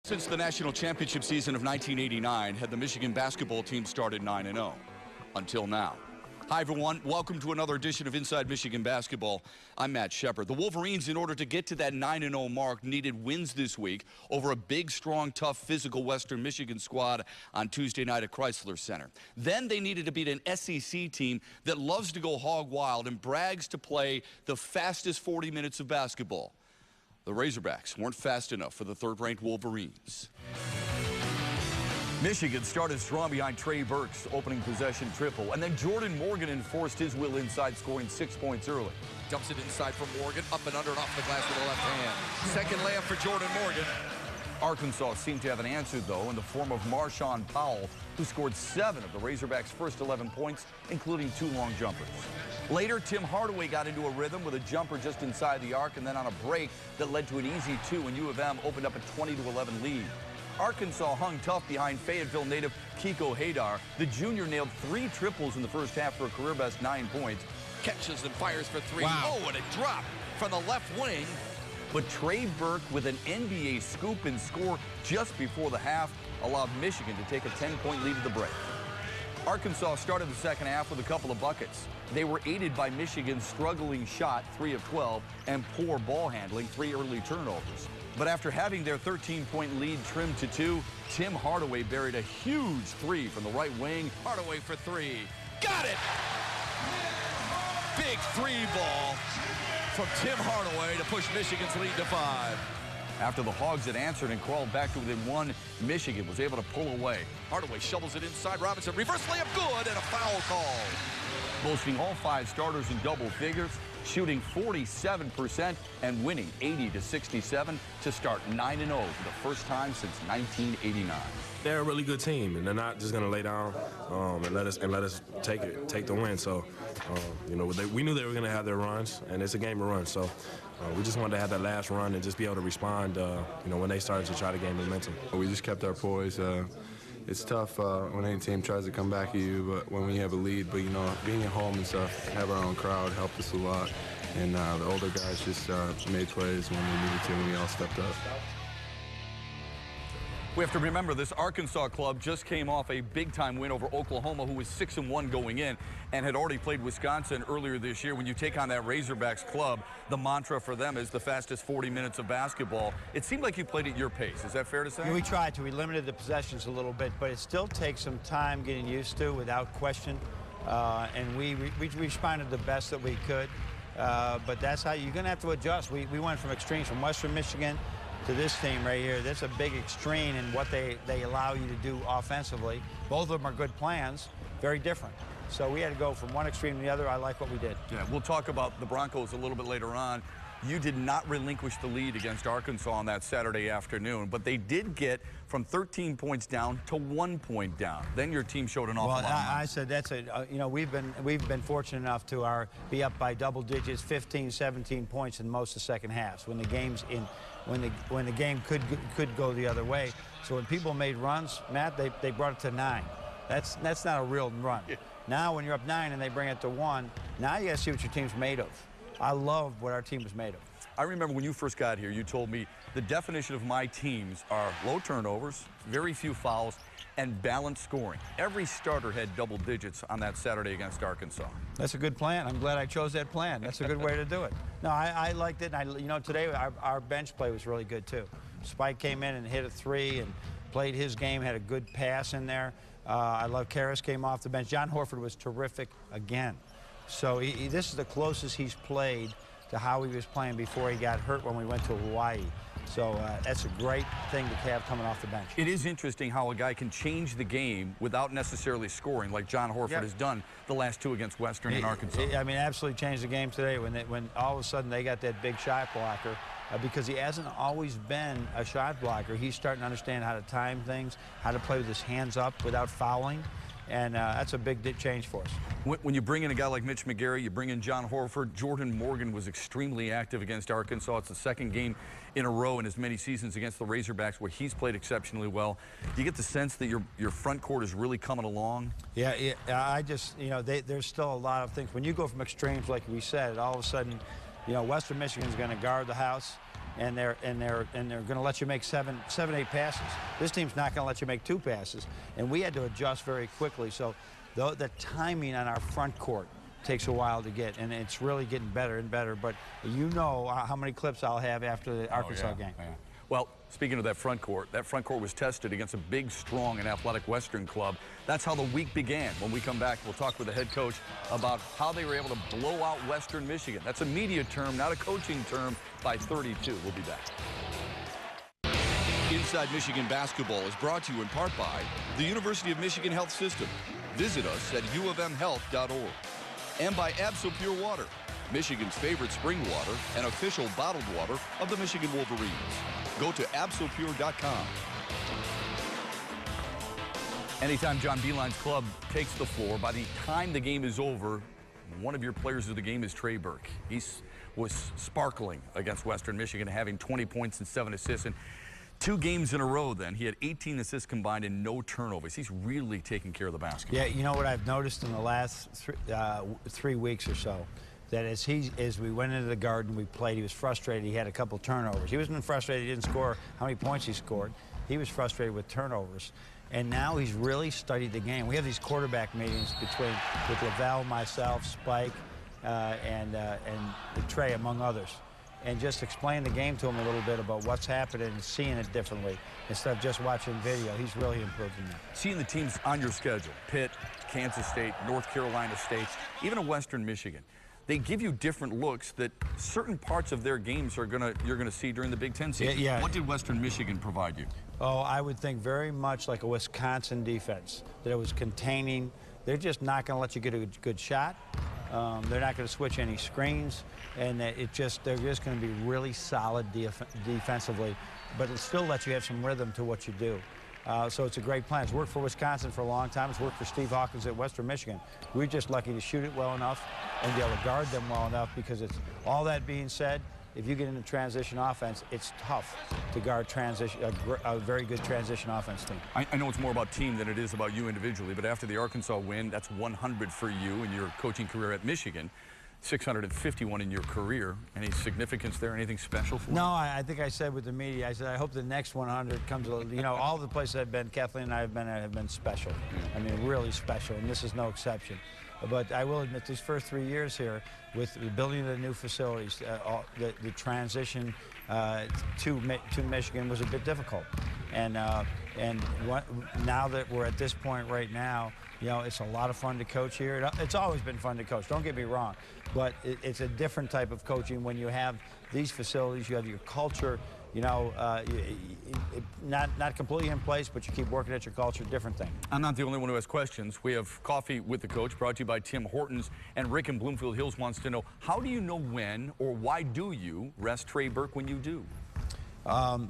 Since the national championship season of 1989, had the Michigan basketball team started 9-0 until now. Hi, everyone. Welcome to another edition of Inside Michigan Basketball. I'm Matt Shepard. The Wolverines, in order to get to that 9-0 mark, needed wins this week over a big, strong, tough, physical Western Michigan squad on Tuesday night at Chrysler Center. Then they needed to beat an SEC team that loves to go hog wild and brags to play the fastest 40 minutes of basketball. The Razorbacks weren't fast enough for the third-ranked Wolverines. Michigan started strong behind Trey Burke's opening possession triple, and then Jordan Morgan enforced his will inside, scoring 6 points early. Dumps it inside from Morgan, up and under and off the glass with the left hand. Second layup for Jordan Morgan. Arkansas seemed to have an answer, though, in the form of Marshawn Powell, who scored 7 of the Razorbacks' first 11 points, including 2 long jumpers. Later, Tim Hardaway got into a rhythm with a jumper just inside the arc, and then on a break that led to an easy 2, and U of M opened up a 20-11 lead. Arkansas hung tough behind Fayetteville native Kiko Hadar. The junior nailed 3 triples in the first half for a career-best 9 points. Catches and fires for 3. Wow. Oh, and a drop from the left wing. But Trey Burke, with an NBA scoop and score just before the half, allowed Michigan to take a 10-point lead at the break. Arkansas started the second half with a couple of buckets. They were aided by Michigan's struggling shot, 3 of 12, and poor ball handling, 3 early turnovers. But after having their 13-point lead trimmed to 2, Tim Hardaway buried a huge 3 from the right wing. Hardaway for 3. Got it! Big 3 ball from Tim Hardaway to push Michigan's lead to 5. After the Hogs had answered and crawled back to within 1, Michigan was able to pull away. Hardaway shovels it inside. Robinson, reverse layup, good, and a foul call. Boasting all 5 starters in double figures, shooting 47% and winning 80-67 to start 9-0 for the first time since 1989. They're a really good team, and they're not just going to lay down and let us take the win. So, you know, we knew they were going to have their runs, and it's a game of runs. So, we just wanted to have that last run and just be able to respond, you know, when they started to try to gain momentum. We just kept our poise. It's tough when any team tries to come back at you, but when we have a lead. But, you know, being at home and stuff, have our own crowd helped us a lot. And the older guys just made plays when we needed to, and we all stepped up. We have to remember this Arkansas club just came off a big-time win over Oklahoma, who was 6-1 going in and had already played Wisconsin earlier this year. When you take on that Razorbacks club, the mantra for them is the fastest 40 minutes of basketball. It seemed like you played at your pace. Is that fair to say? Yeah, we tried to. We limited the possessions a little bit, but it still takes some time getting used to, without question. And we responded the best that we could. But that's how you're going to have to adjust. We went from extremes from Western Michigan to this team right here. That's a big extreme in what they allow you to do offensively. Both of them are good plans, very different. So we had to go from one extreme to the other. I like what we did. Yeah, we'll talk about the Broncos a little bit later on. You did not relinquish the lead against Arkansas on that Saturday afternoon, but they did get from 13 points down to 1 point down. Then your team showed an awful lot. Well, I said that's you know, we've been fortunate enough to be up by double digits, 15, 17 points in most of the second halves when the game's in. When the game could go the other way. So when people made runs, Matt, they brought it to 9. That's not a real run. Yeah. Now when you're up 9 and they bring it to 1, now you got to see what your team's made of. I love what our team was made of. I remember when you first got here, you told me the definition of my teams are low turnovers, very few fouls, and balanced scoring. Every starter had double digits on that Saturday against Arkansas. That's a good plan. I'm glad I chose that plan. That's a good way to do it. No, I liked it. And you know, today our bench play was really good too. Spike came in and hit a 3 and played his game, had a good pass in there. I love Karras came off the bench. John Horford was terrific again. So this is the closest he's played to how he was playing before he got hurt when we went to Hawaii. So that's a great thing to have coming off the bench. It is interesting how a guy can change the game without necessarily scoring, like John Horford has done the last 2 against Western and Arkansas. I mean, absolutely changed the game today when all of a sudden they got that big shot blocker. Because he hasn't always been a shot blocker. He's starting to understand how to time things, how to play with his hands up without fouling. And that's a big change for us. When you bring in a guy like Mitch McGary, you bring in John Horford. Jordan Morgan was extremely active against Arkansas. It's the second game in a row in as many seasons against the Razorbacks where he's played exceptionally well. Do you get the sense that your front court is really coming along? Yeah, I just, you know, there's still a lot of things. When you go from extremes, like we said, all of a sudden, you know, Western Michigan's going to guard the house. and they're going to let you make seven, 8 passes. This team's not going to let you make 2 passes, and we had to adjust very quickly. So the timing on our front court takes a while to get, and it's really getting better and better. But you know how many clips I'll have after the Arkansas game. Yeah. Well, speaking of that front court was tested against a big, strong, and athletic Western club. That's how the week began. When we come back, we'll talk with the head coach about how they were able to blow out Western Michigan. That's a media term, not a coaching term, by 32. We'll be back. Inside Michigan Basketball is brought to you in part by the University of Michigan Health System. Visit us at uofmhealth.org. And by Absol Pure Water, Michigan's favorite spring water and official bottled water of the Michigan Wolverines. Go to absolpure.com. Anytime John Beilein's club takes the floor, by the time the game is over, one of your players of the game is Trey Burke. He was sparkling against Western Michigan, having 20 points and 7 assists. And 2 games in a row then, he had 18 assists combined and no turnovers. He's really taking care of the basketball. Yeah, you know what I've noticed in the last 3 weeks or so, that as we went into the Garden, we played, he was frustrated. He had a couple turnovers. He wasn't frustrated he didn't score how many points he scored. He was frustrated with turnovers. And now he's really studied the game. We have these quarterback meetings with Lavelle, myself, Spike, and Trey, among others. And just explain the game to him a little bit about what's happening and seeing it differently instead of just watching video. He's really improved in that. Seeing the teams on your schedule, Pitt, Kansas State, North Carolina State, even a Western Michigan, they give you different looks that certain parts of their games you're gonna see during the Big Ten season. Yeah. What did Western Michigan provide you? Oh, I would think very much like a Wisconsin defense, that it was containing. They're just not going to let you get a good shot. They're not going to switch any screens, and they're just going to be really solid defensively, but it still lets you have some rhythm to what you do. So it's a great plan. It's worked for Wisconsin for a long time. It's worked for Steve Hawkins at Western Michigan. We're just lucky to shoot it well enough and be able to guard them well enough, because it's all that being said, if you get into transition offense, it's tough to guard a very good transition offense team. I know it's more about team than it is about you individually, but after the Arkansas win, that's 100 for you in your coaching career at Michigan. 651 in your career. Any significance there? Anything special for you? No, I think I said with the media, I said, I hope the next 100 comes, you know, all the places I've been, Kathleen and I have been special. I mean, really special, and this is no exception. But I will admit, these first 3 years here, with the building of the new facilities, the transition to Michigan was a bit difficult. And now that we're at this point right now, you know, it's a lot of fun to coach here. It's always been fun to coach, don't get me wrong. But it's a different type of coaching when you have these facilities, you have your culture, you know, not completely in place, but you keep working at your culture, different thing. I'm not the only one who has questions. We have Coffee with the Coach, brought to you by Tim Hortons, and Rick in Bloomfield Hills wants to know, how do you know when, or why do you rest Trey Burke when you do?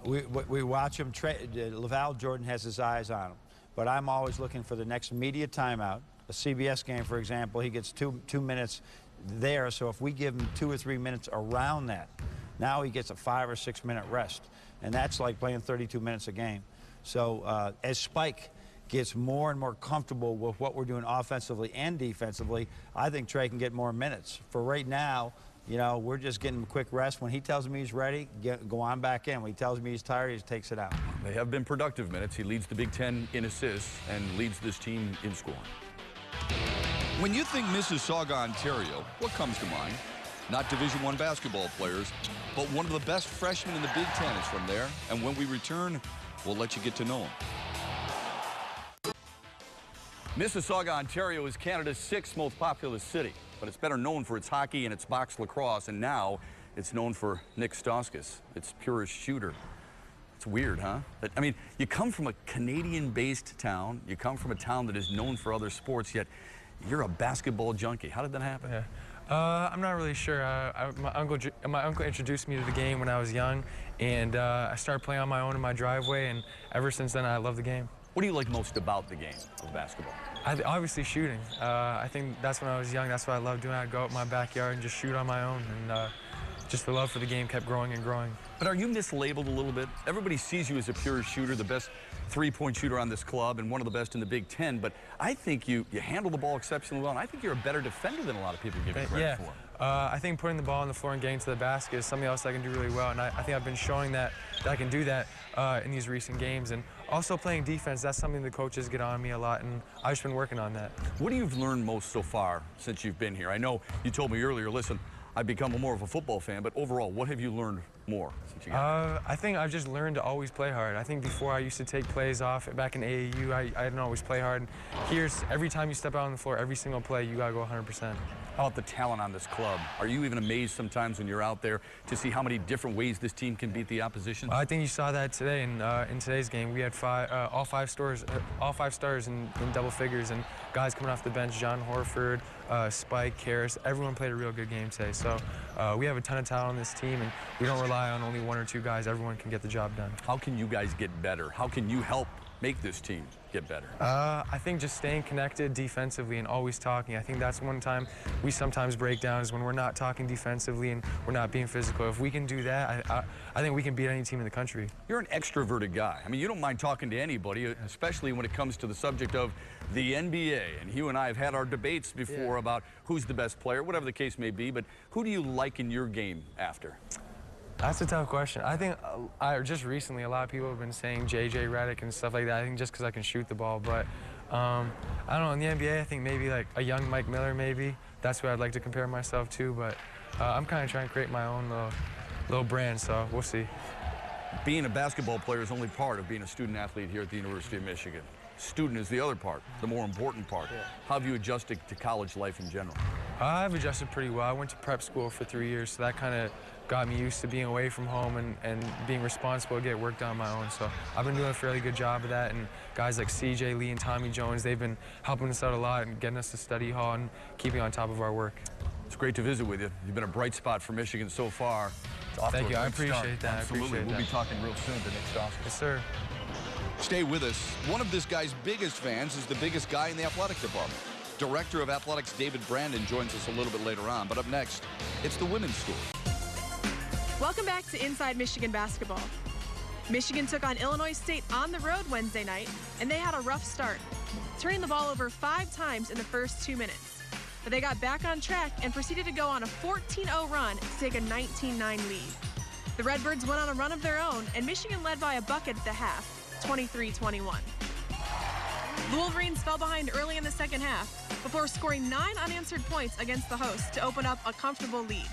We watch him. Lavelle Jordan has his eyes on him, but I'm always looking for the next media timeout. A CBS game, for example, he gets two minutes there, so if we give him 2 or 3 minutes around that, now he gets a 5 or 6 minute rest, and that's like playing 32 minutes a game. So as Spike gets more and more comfortable with what we're doing offensively and defensively, I think Trey can get more minutes. For right now, you know, we're just getting a quick rest. When he tells me he's ready, go on back in. When he tells me he's tired, he takes it out. They have been productive minutes. He leads the Big Ten in assists and leads this team in scoring. When you think Mississauga, Ontario, what comes to mind? Not Division I basketball players, but one of the best freshmen in the Big Ten is from there. And when we return, we'll let you get to know him. Mississauga, Ontario is Canada's 6th most populous city, but it's better known for its hockey and its box lacrosse, and now it's known for Nick Stauskas, its purest shooter. It's weird, huh? I mean, you come from a Canadian-based town, you come from a town that is known for other sports, yet you're a basketball junkie. How did that happen? Yeah. I'm not really sure. My uncle introduced me to the game when I was young, and I started playing on my own in my driveway, and ever since then I love the game. What do you like most about the game of basketball? Obviously shooting. I think that's when I was young, that's what I loved doing. I'd go out in my backyard and just shoot on my own, and just the love for the game kept growing and growing. But are you mislabeled a little bit? Everybody sees you as a pure shooter, the best three-point shooter on this club and one of the best in the Big Ten, but I think you handle the ball exceptionally well, and I think you're a better defender than a lot of people give you credit for. I think putting the ball on the floor and getting to the basket is something else I can do really well, and I think I've been showing that I can do that in these recent games. And also playing defense, that's something the coaches get on me a lot, and I've just been working on that. What do you learned most so far since you've been here? I know you told me earlier, listen, I've become more of a football fan, but overall, what have you learned more since you got here? I think I've just learned to always play hard. I think before I used to take plays off. Back in AAU, I didn't always play hard. Here's every time you step out on the floor, every single play, you got to go 100%. How about the talent on this club? Are you even amazed sometimes when you're out there to see how many different ways this team can beat the opposition? I think you saw that today in today's game. We had all five stars in double figures, and guys coming off the bench, John Horford, Spike, Karras, everyone played a real good game today. So we have a ton of talent on this team, and we don't rely on only one or two guys. Everyone can get the job done. How can you guys get better? How can you help make this team get better? I think just staying connected defensively and always talking. I think that's one time we sometimes break down is when we're not talking defensively and we're not being physical. If we can do that, I think we can beat any team in the country. You're an extroverted guy. I mean, you don't mind talking to anybody, especially when it comes to the subject of the NBA. And you and I have had our debates before about who's the best player, whatever the case may be. But who do you like in your game after? That's a tough question. I think just recently a lot of people have been saying J.J. Redick and stuff like that. I think just because I can shoot the ball. But I don't know, in the NBA, I think maybe like a young Mike Miller maybe. That's what I'd like to compare myself to. But I'm kind of trying to create my own little brand, so we'll see. Being a basketball player is only part of being a student athlete here at the University of Michigan. Student is the other part, the more important part. Yeah. How have you adjusted to college life in general? I've adjusted pretty well. I went to prep school for 3 years, so that kind of got me used to being away from home and being responsible to get work done on my own. So I've been doing a fairly good job of that, and guys like C.J. Lee and Tommy Jones, they've been helping us out a lot and getting us to study hall and keeping on top of our work. It's great to visit with you. You've been a bright spot for Michigan so far. Thank you. I appreciate that. Absolutely. We'll be talking real soon to Nick Stauskas. Yes, sir. Stay with us. One of this guy's biggest fans is the biggest guy in the athletic department. Director of Athletics David Brandon joins us a little bit later on. But up next, it's the women's story. Welcome back to Inside Michigan Basketball. Michigan took on Illinois State on the road Wednesday night, and they had a rough start, turning the ball over 5 times in the first 2 minutes. But they got back on track and proceeded to go on a 14-0 run to take a 19-9 lead. The Redbirds went on a run of their own, and Michigan led by a bucket at the half, 23-21. The Wolverines fell behind early in the second half before scoring 9 unanswered points against the hosts to open up a comfortable lead.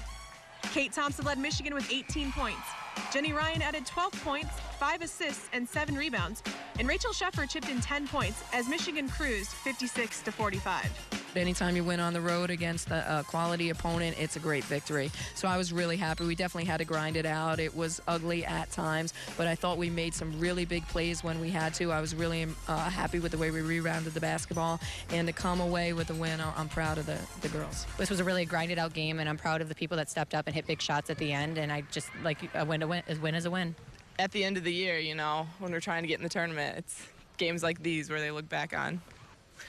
Kate Thompson led Michigan with 18 points. Jenny Ryan added 12 points, 5 assists, and 7 rebounds. And Rachel Sheffer chipped in 10 points as Michigan cruised 56-45. Anytime you win on the road against a quality opponent, it's a great victory. So I was really happy. We definitely had to grind it out. It was ugly at times, but I thought we made some really big plays when we had to. I was really happy with the way we rebounded the basketball, and to come away with a win, I'm proud of the girls. This was a really grinded out game, and I'm proud of the people that stepped up and hit big shots at the end, and I just like a win is a win. At the end of the year, you know, when we're trying to get in the tournament, it's games like these where they look back on.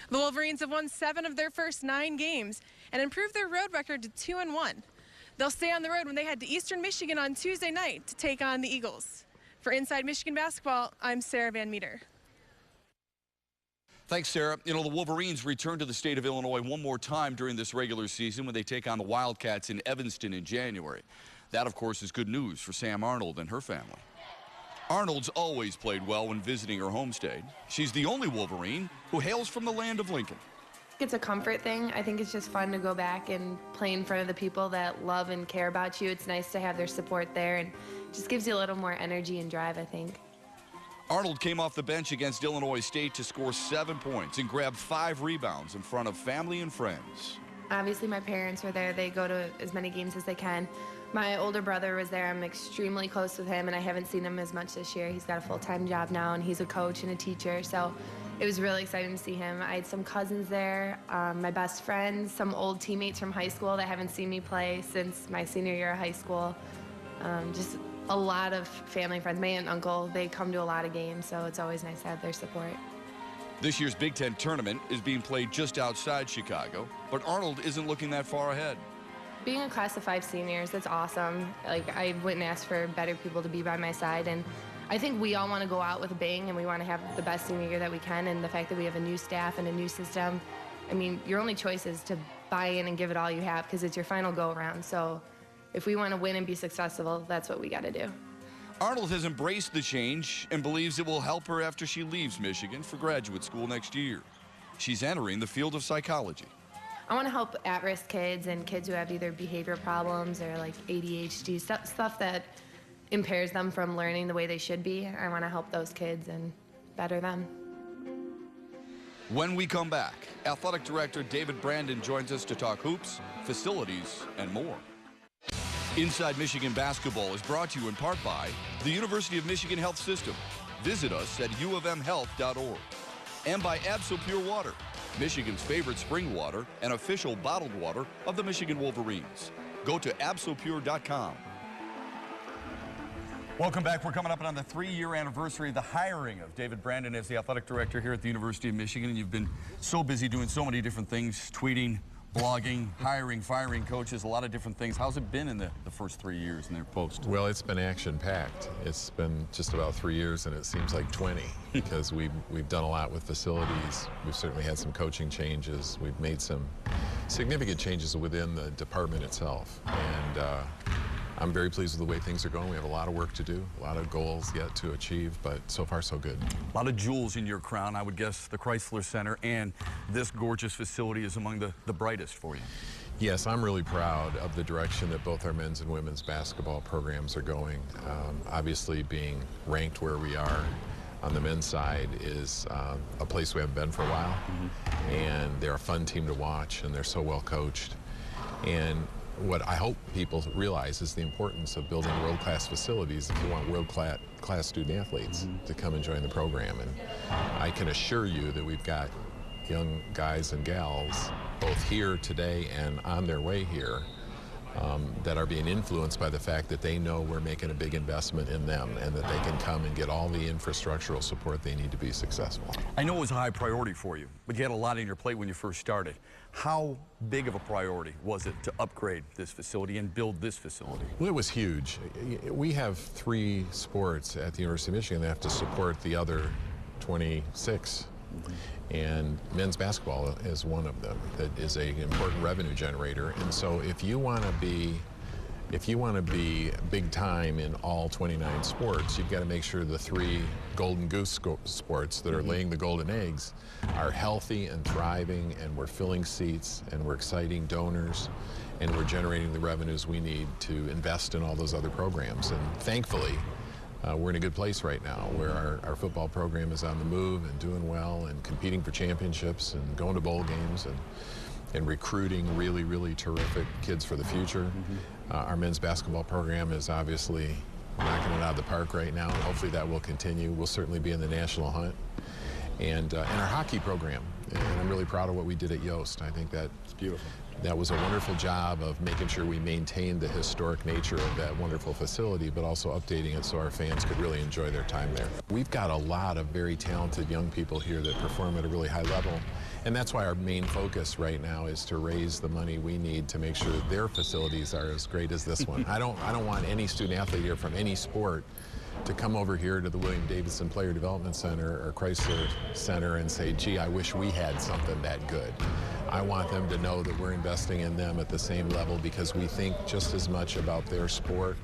The Wolverines have won 7 of their first 9 games and improved their road record to 2-1. They'll stay on the road when they head to Eastern Michigan on Tuesday night to take on the Eagles. For Inside Michigan Basketball, I'm Sarah Van Meter. Thanks, Sarah. You know, the Wolverines return to the state of Illinois one more time during this regular season when they take on the Wildcats in Evanston in January. That, of course, is good news for Sam Arnold and her family. Arnold's always played well when visiting her home state. She's the only Wolverine who hails from the land of Lincoln. It's a comfort thing. I think it's just fun to go back and play in front of the people that love and care about you. It's nice to have their support there, and just gives you a little more energy and drive, I think. Arnold came off the bench against Illinois State to score 7 points and grab 5 rebounds in front of family and friends. Obviously, my parents were there. They go to as many games as they can. My older brother was there. I'm extremely close with him, and I haven't seen him as much this year. He's got a full-time job now, and he's a coach and a teacher, so it was really exciting to see him. I had some cousins there, my best friends, some old teammates from high school that haven't seen me play since my senior year of high school. Just a lot of family friends. My aunt and uncle, they come to a lot of games, so it's always nice to have their support. This year's Big Ten tournament is being played just outside Chicago, but Arnold isn't looking that far ahead. being a class of 5 seniors, that's awesome. Like, I wouldn't ask for better people to be by my side, and I think we all want to go out with a bang, and we want to have the best senior year that we can, and the fact that we have a new staff and a new system, I mean, your only choice is to buy in and give it all you have, because it's your final go-around. So if we want to win and be successful, that's what we got to do. Arnold has embraced the change and believes it will help her after she leaves Michigan for graduate school next year. She's entering the field of psychology. I want to help at-risk kids and kids who have either behavior problems or like ADHD, stuff that impairs them from learning the way they should be. I want to help those kids and better them. When we come back, Athletic Director David Brandon joins us to talk hoops, facilities, and more. Inside Michigan Basketball is brought to you in part by the University of Michigan Health System. Visit us at uofmhealth.org. And by Absol Pure Water, Michigan's favorite spring water and official bottled water of the Michigan Wolverines. Go to absolpure.com. Welcome back. We're coming up on the 3-year anniversary of the hiring of David Brandon as the athletic director here at the University of Michigan. And you've been so busy doing so many different things, tweeting, blogging, hiring, firing coaches, a lot of different things. How's it been in the first 3 years in their post? Well, it's been action-packed. It's been just about 3 years, and it seems like 20 because we've done a lot with facilities. We've certainly had some coaching changes. We've made some significant changes within the department itself. And I'm very pleased with the way things are going. We have a lot of work to do, a lot of goals yet to achieve, but so far so good. A lot of jewels in your crown. I would guess the Chrysler Center and this gorgeous facility is among the brightest for you. Yes, I'm really proud of the direction that both our men's and women's basketball programs are going. Obviously, being ranked where we are on the men's side is a place we haven't been for a while. And they're a fun team to watch, and they're so well coached. And what I hope people realize is the importance of building world-class facilities if you want world-class student athletes to come and join the program. And I can assure you that we've got young guys and gals both here today and on their way here that are being influenced by the fact that they know we're making a big investment in them and that they can come and get all the infrastructural support they need to be successful. I know it was a high priority for you, but you had a lot on your plate when you first started. How big of a priority was it to upgrade this facility and build this facility? Well, it was huge. We have 3 sports at the University of Michigan that have to support the other 26. And men's basketball is one of them that is an important revenue generator. And so if you want to be big time in all 29 sports, you've got to make sure the 3 golden goose sports that are laying the golden eggs are healthy and thriving, and we're filling seats, and we're exciting donors, and we're generating the revenues we need to invest in all those other programs. And thankfully, we're in a good place right now where our football program is on the move and doing well and competing for championships and going to bowl games and recruiting really, really terrific kids for the future. Our men's basketball program is obviously knocking it out of the park right now, and hopefully that will continue. We'll certainly be in the national hunt. And our hockey program, and I'm really proud of what we did at Yost. I think that's beautiful. That was a wonderful job of making sure we maintained the historic nature of that wonderful facility, but also updating it so our fans could really enjoy their time there. We've got a lot of very talented young people here that perform at a really high level, and that's why our main focus right now is to raise the money we need to make sure their facilities are as great as this one. I don't want any student athlete here from any sport to come over here to the William Davidson Player Development Center or Chrysler Center and say, gee, I wish we had something that good. I want them to know that we're investing in them at the same level because we think just as much about their sport,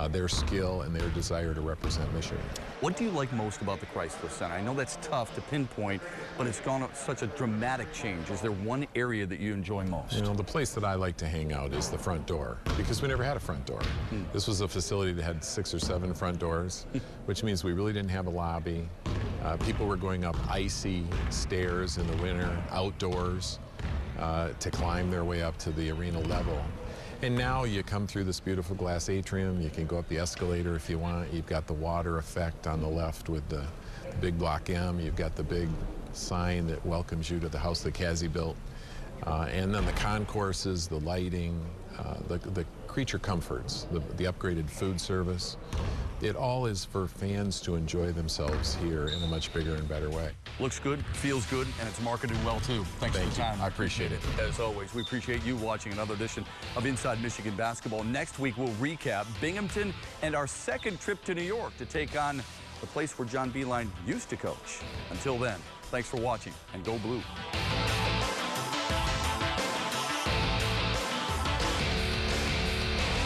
their skill, and their desire to represent Michigan. What do you like most about the Chrysler Center? I know that's tough to pinpoint, but it's gone such a dramatic change. Is there one area that you enjoy most? You know, the place that I like to hang out is the front door, because we never had a front door. This was a facility that had 6 or 7 front doors, which means we really didn't have a lobby. People were going up icy stairs in the winter, outdoors, to climb their way up to the arena level. And now you come through this beautiful glass atrium. You can go up the escalator if you want. You've got the water effect on the left with the big Block M. You've got the big sign that welcomes you to the house that Cassie built. And then the concourses, the lighting, the creature comforts, the upgraded food service. It all is for fans to enjoy themselves here in a much bigger and better way. Looks good, feels good, and it's marketed well, too. Thanks for the time. I appreciate it. As always, we appreciate you watching another edition of Inside Michigan Basketball. Next week, we'll recap Binghamton and our second trip to New York to take on the place where John Beilein used to coach. Until then, thanks for watching, and go Blue.